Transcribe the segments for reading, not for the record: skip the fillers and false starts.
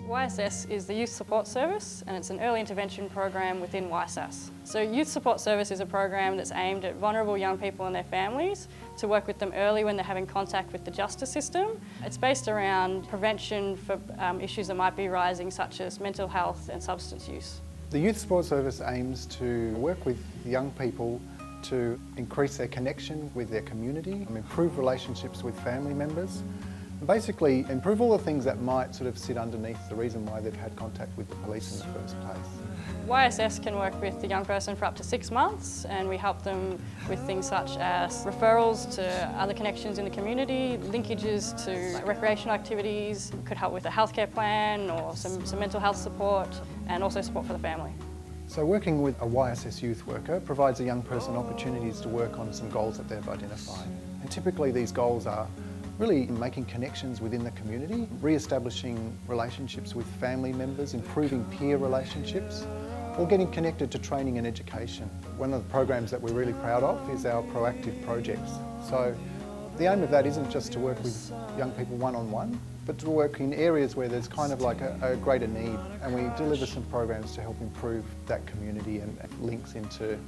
YSS is the Youth Support Service, and it's an early intervention program within YSAS. So Youth Support Service is a program that's aimed at vulnerable young people and their families to work with them early when they're having contact with the justice system. It's based around prevention for issues that might be rising, such as mental health and substance use. The Youth Support Service aims to work with young people to increase their connection with their community, improve relationships with family members, and basically improve all the things that might sort of sit underneath the reason why they've had contact with the police in the first place. YSS can work with the young person for up to 6 months, and we help them with things such as referrals to other connections in the community, linkages to recreational activities, could help with a healthcare plan or some mental health support, and also support for the family. So working with a YSS youth worker provides a young person opportunities to work on some goals that they've identified. And typically these goals are really making connections within the community, re-establishing relationships with family members, improving peer relationships, or getting connected to training and education. One of the programs that we're really proud of is our proactive projects. So the aim of that isn't just to work with young people one-on-one, but to work in areas where there's kind of like a greater need, and we deliver some programs to help improve that community and links into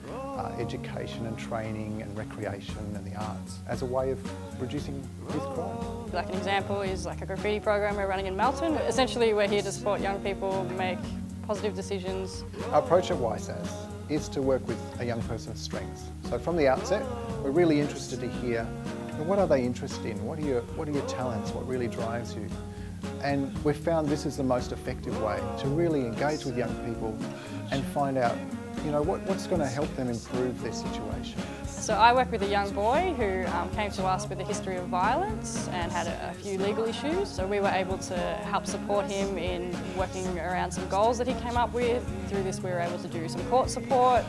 education and training and recreation and the arts as a way of reducing youth crime. Like an example is like a graffiti program we're running in Melton. Essentially we're here to support young people make positive decisions. Our approach at YSAS is to work with a young person's strengths. So from the outset, we're really interested to hear what are they interested in, what are your talents, what really drives you. And we've found this is the most effective way to really engage with young people and find out what's going to help them improve their situation. So I work with a young boy who came to us with a history of violence and had a few legal issues. So we were able to help support him in working around some goals that he came up with. Through this we were able to do some court support,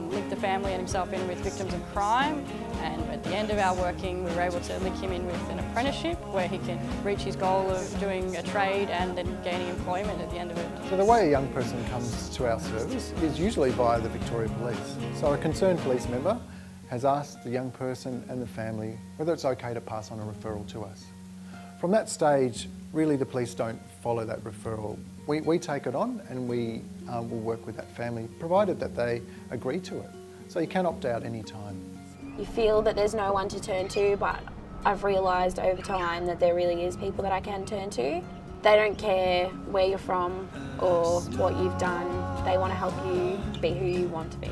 link the family and himself in with victims of crime, and at the end of our working we were able to link him in with an apprenticeship where he can reach his goal of doing a trade and then gaining employment at the end of it. So the way a young person comes to our service is usually via the Victoria Police. So a concerned police member has asked the young person and the family whether it's okay to pass on a referral to us. From that stage, really the police don't follow that referral. We take it on and we will work with that family, provided that they agree to it. So you can opt out any time. You feel that there's no one to turn to, but I've realised over time that there really is people that I can turn to. They don't care where you're from or what you've done. They want to help you be who you want to be.